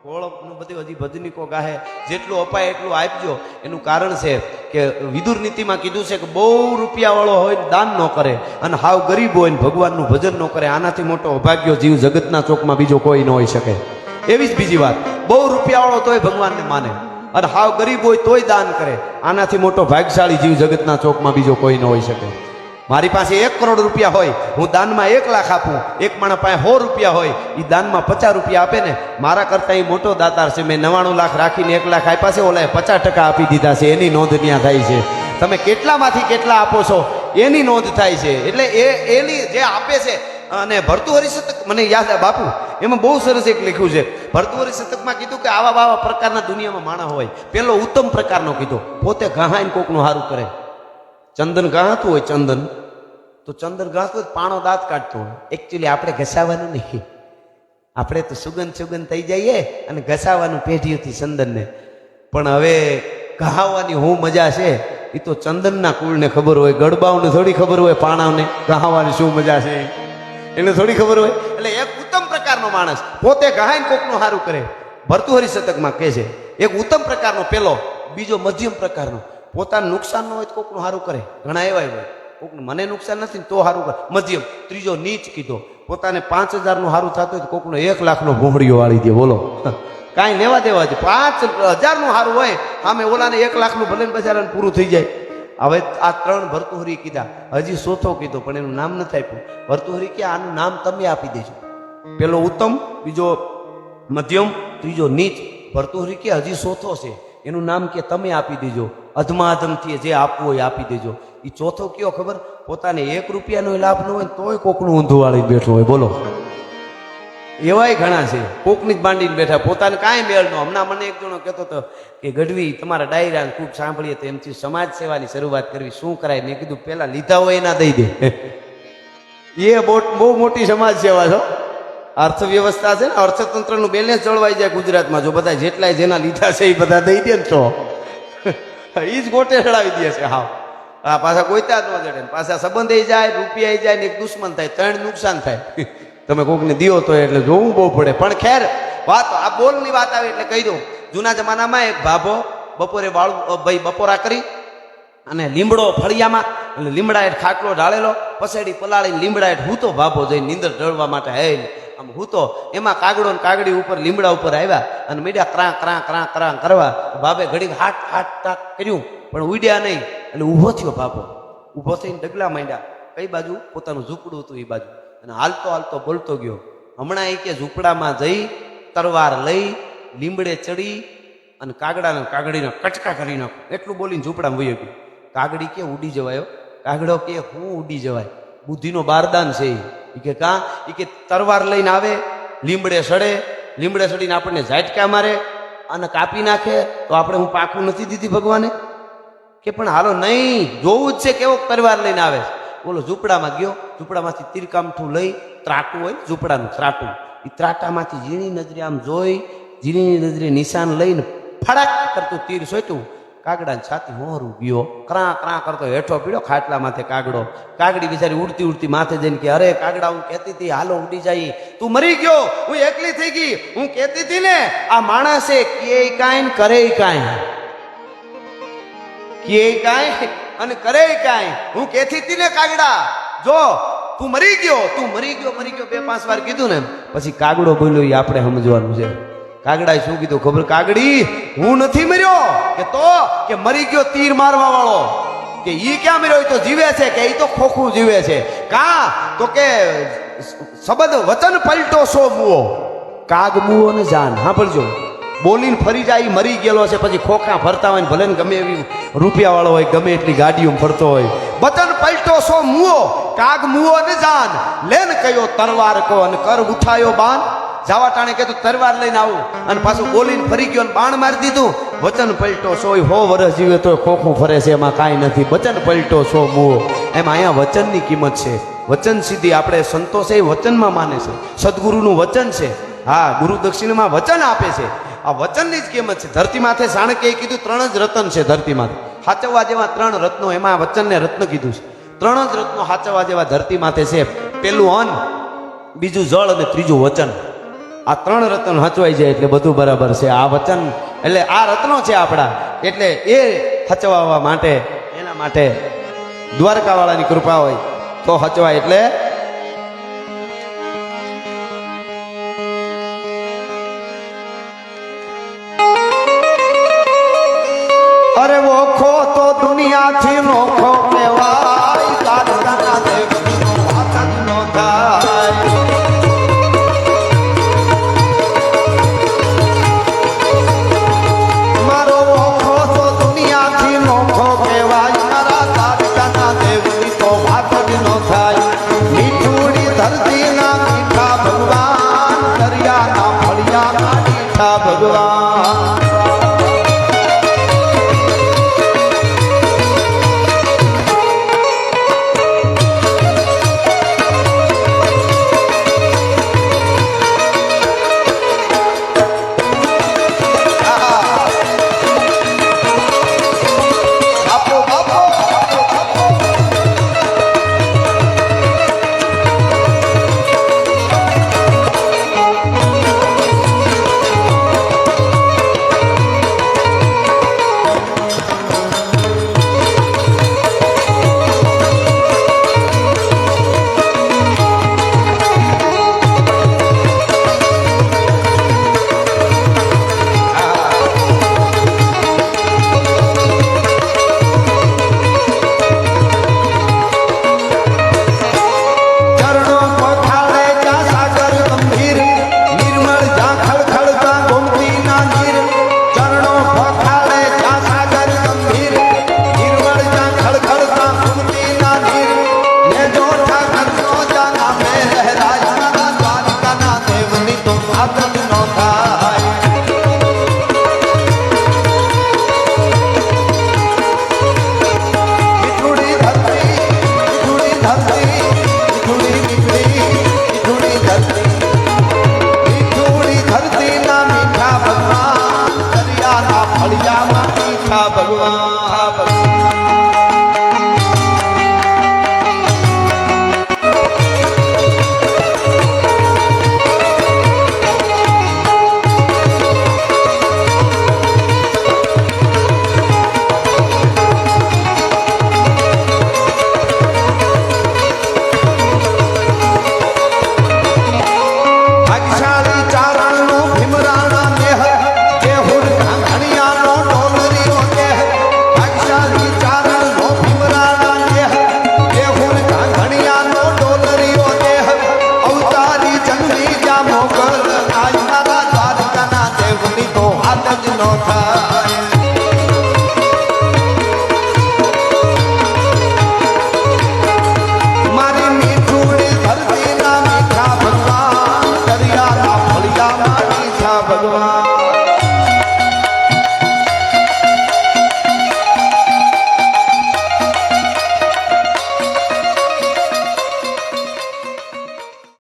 કોળપનું બધું હજી ભજનીકો ગાહે, જેટલું અપાય એટલું આપજો. એનું કારણ છે કે વિદુર નીતિમાં કીધું છે કે બહુ રૂપિયાવાળો હોય દાન ન કરે અને હાવ ગરીબ હોય ને ભગવાનનું ભજન ન કરે, આનાથી મોટો અભાગ્ય જીવ જગતના ચોકમાં બીજો કોઈ ન હોઈ શકે. એવી જ બીજી વાત, બહુ રૂપિયાવાળો તોય ભગવાનને માને અને હાવ ગરીબ હોય તોય દાન કરે, આનાથી મોટો ભાગ્યશાળી જીવ જગતના ચોકમાં બીજો કોઈ ન હોઈ શકે. મારી પાસે 1 કરોડ રૂપિયા હોય, હું દાનમાં 1 લાખ આપું, એક માણસ પાસે 100 રૂપિયા હોય, એ દાનમાં 50 રૂપિયા આપે ને, મારા કરતા એ મોટો દાતાર છે. મેં 99 લાખ રાખીને 1 લાખ આપ્યા છે, ઓલાએ 50% આપી દીધા છે, એની નોંધ ત્યાં થાય છે. તમે કેટલામાંથી કેટલા આપો છો એની નોંધ થાય છે. એટલે એની જે આપે છે. અને ભર્તુહરી શતક મને યાદ આવે બાપુ, એમાં બહુ સરસ એક લખ્યું છે. ભર્તુહરી શતકમાં કીધું કે આવા પ્રકારના દુનિયામાં માણસ હોય. પેલો ઉત્તમ પ્રકારનો કીધો, પોતે ઘાહાઈને કોકનું સારું કરે. ચંદન ગાતું હોય, ચંદન તો ચંદન ગાતું હોય, પાણો દાંત કાઢતો હોય. એકચ્યુઅલી આપણે ઘસાવાનું નહીં, આપણે તો સુગંધ થઈ જઈએ અને ઘસાવાનું પેઢીઓથી ચંદનને. પણ હવે કહાવાની હું મજા છે એ તો ચંદનના કુળને ખબર હોય, ગડબાઓને થોડી ખબર હોય પાણાઓને કહાવાની શું મજા છે એને થોડી ખબર હોય. એટલે એક ઉત્તમ પ્રકારનો માણસ પોતે કહાઈને કોકનું સારું કરે. ભર્તુહરી શતકમાં કહે છે એક ઉત્તમ પ્રકારનો પેલો, બીજો મધ્યમ પ્રકારનો, પોતાનું નુકસાન ન હોય તો કોકનું સારું કરે. ઘણા એવા હોય, કોકનું મને નુકસાન નથી તો સારું કરે, મધ્યમ. ત્રીજો નીચ કીધો, પોતાને 5000નું સારું થતું હોય તો કોકનો 1 લાખનો ભૂંગળીઓ વાળી દે. બોલો, કાંઈ લેવા દેવા છે. 5000નું સારું હોય, આમે ઓલાને 1 લાખનું ભલે બજારાને પૂરું થઈ જાય. હવે આ 3 ભર્તુહરી કીધા, હજી ચોથો કીધો પણ એનું નામ નથી આપ્યું. ભર્તુહરી કે આનું નામ તમે આપી દેજો. પેલો ઉત્તમ, બીજો મધ્યમ, ત્રીજો નીચ. ભર્તુહરી કે હજી ચોથો છે, એનું નામ કે તમે આપી દેજો. અધમાધમથી જે આપવું હોય આપી દેજો. એ ચોથો કયો ખબર? પોતાને 1 રૂપિયાનો લાભ ન હોય તોય કોકનું ઊંધું વાળી બેઠો હોય. બોલો, એવાય ઘણા છે, કોકની જ બાંધીને બેઠા, પોતાને કાંઈ મેળ ન. હમણાં મને એક જણો કહેતો હતો કે ગઢવી તમારા ડાયરા ખૂબ સાંભળીએ તો એમથી સમાજ સેવાની શરૂઆત કરવી, શું કરાય? મેં કીધું પેલા લીધા હોય એના દઈ દે. એ બહુ મોટી સમાજ સેવા છો. અર્થવ્યવસ્થા છે ને, અર્થતંત્રનું બેલેન્સ જળવાઈ જાય ગુજરાતમાં જો બધા જેટલાય જેના લીધા છે એ બધા દઈ દે ને તો એ જ ગોટે ચડાવી દે છે. હા, આ પાછા ગોઈતા જ ન જડે, પાછા સંબંધ જાય, રૂપિયા જાય ને એક દુશ્મન થાય, 3 નુકસાન થાય. તમે કોકને દિયો તો એટલે જોવું બહુ પડે. પણ ખેર, વાત આ બોલની વાત આવે એટલે કહી દઉં. જૂના જમાનામાં એક ભાભો બપોરે વાળું ભાઈ બપોરા કરી અને લીમડો ફળિયામાં, એટલે લીમડા હેઠ ખાટલો ઢાળેલો, પસેડી પલાળીને લીમડા હેઠ હૂતો ભાભો જઈને નીંદર ઢળવા માટે હે આમ હૂતો. એમાં કાગડો ને કાગડી ઉપર લીમડા ઉપર આવ્યા અને મીડિયા ક્રાં ક્રાં ક્રાં ક્રાં કરવા. ભાભે ઘડી હાટ હાટ તાક કર્યું પણ ઉડ્યા નહીં. એટલે ઊભો થયો ભાભો, ઊભો થઈને ડગલા માંડ્યા. કઈ બાજુ? પોતાનું ઝૂંપડું હતું એ બાજુ. અને હાલતો હાલતો બોલતો ગયો, હમણાં એ કે ઝૂંપડામાં જઈ તરવાર લઈ લીમડે ચડી અને કાગડાને કાગડીને કટકા કરી નાખો. એટલું બોલીને ઝૂંપડામાં વયો ગયો. કાગડી કે ઉડી જવાયો? કાગડો કે હું ઉડી જવાય, બુદ્ધિનો બારદાન છે એ કે કાં? એ કે તરવાર લઈને આવે, લીમડે સડે, લીમડે સડીને આપણને ઝાટકા મારે અને કાપી નાખે તો આપણે હું પાકું નથી દીધી ભગવાને? કે પણ હાલો નહીં, જોવું જ છે કેવો તરવાર લઈને આવે. બોલો, ઝૂંપડામાં ગયો, ઝૂંપડામાંથી તીરકામઠું લઈ, ત્રાટું હોય ઝૂંપડાનું ત્રાટું, એ ત્રાટામાંથી ઝીણી નજરે આમ જોઈ, ઝીણી નજરે નિશાન લઈને ફડાક કરતું તીર સોટ્યું. કાગડાની છાતી હોરું ગયો, ક્રાં ક્રાં કરતો હેઠો પીડ્યો ખાટલા માથે કાગડો. કાગડી બિચારી ઉડતી ઉડતી માથે જઈને કે અરે કાગડા, હું કહેતી હતી હાલો ઉડી જાય, તું મરી ગયો, હું એકલી થઈ ગઈ. હું કહેતી હતી ને આ માણસે કે કાંઈ કરે કાંઈ, કે કાંઈ અને કરે કાંઈ. હું કહેતી હતી ને કાગડા, જો તું મરી ગયો, તું મરી ગયો, મરી ગયો 2-5 વાર કીધું ને પછી કાગડો બોલ્યો એ આપણે સમજવાનું છે. કાગડાએ શું કીધું ખબર? કાગડી, હું નથી મર્યો. કે તો કે મરી ગયો તીર મારવા વાળો. કે ઈ ક્યાં મર્યો? તો જીવે છે. કે ઈ તો ખોખું જીવે છે. કા? તો કે શબ્દ વચન પલટો સો મુઓ, કાગ મુઓ ને જાન. હા પડજો, બોલીને ફરી જાય મરી ગયેલો છે. પછી ખોખા ફરતા હોય ને ભલે ને ગમે એવી રૂપિયા વાળો હોય, ગમે એટલી ગાડીઓ ફરતો હોય, વચન પલટો સો મુઓ, કાગ મુઓ ને જાન. લેન કયો તરવાર કો અને કર ઉઠાયો બાન. જાવા ટાણે કે તું તરવાર લઈને આવું અને પાછું બોલીને ફરી ગયો અને બાણ મારી દીધું. વચન પલટો સો, 100 વર્ષ જીવે તો ખોખું ફરે છે, એમાં કાંઈ નથી. વચન પલટો સો મુઓ. એમાં અહીંયા વચનની કિંમત છે. વચન સીધી આપણે સંતો છે એ વચનમાં માને છે. સદગુરુનું વચન છે. હા, ગુરુ દક્ષિણમાં વચન આપે છે. આ વચનની જ કિંમત છે. ધરતી માથે ચાણક્યએ કીધું 3 જ રતન છે ધરતી માથે. સાચવવા જેવા 3 રત્નો, એમાં વચનને રત્ન કીધું છે. 3 જ રત્નો સાચવવા જેવા ધરતી માથે છે. પેલું અન્ન, બીજું જળ અને ત્રીજું વચન. આ 3 રત્ન હચવાઈ જાય એટલે બધું બરાબર છે. આ વચન એટલે આ રત્નો છે આપણા, એટલે એ હચવાવા માટે એના માટે દ્વારકાવાળાની કૃપા હોય તો હચવાય. એટલે અરે ઓખો તો દુનિયાથી નોખો કહેવાય, દ્વારકાના દેવનો વાત જ નો થાય. મારો ઓખો તો દુનિયાથી નોખો કહેવાય, મારા દ્વારકાના દેવની તો વાત જ નો થાય. મીઠુડી ધરતીના મીઠા ભગવાન, દરિયાના ફળિયાના મીઠા ભગવાન.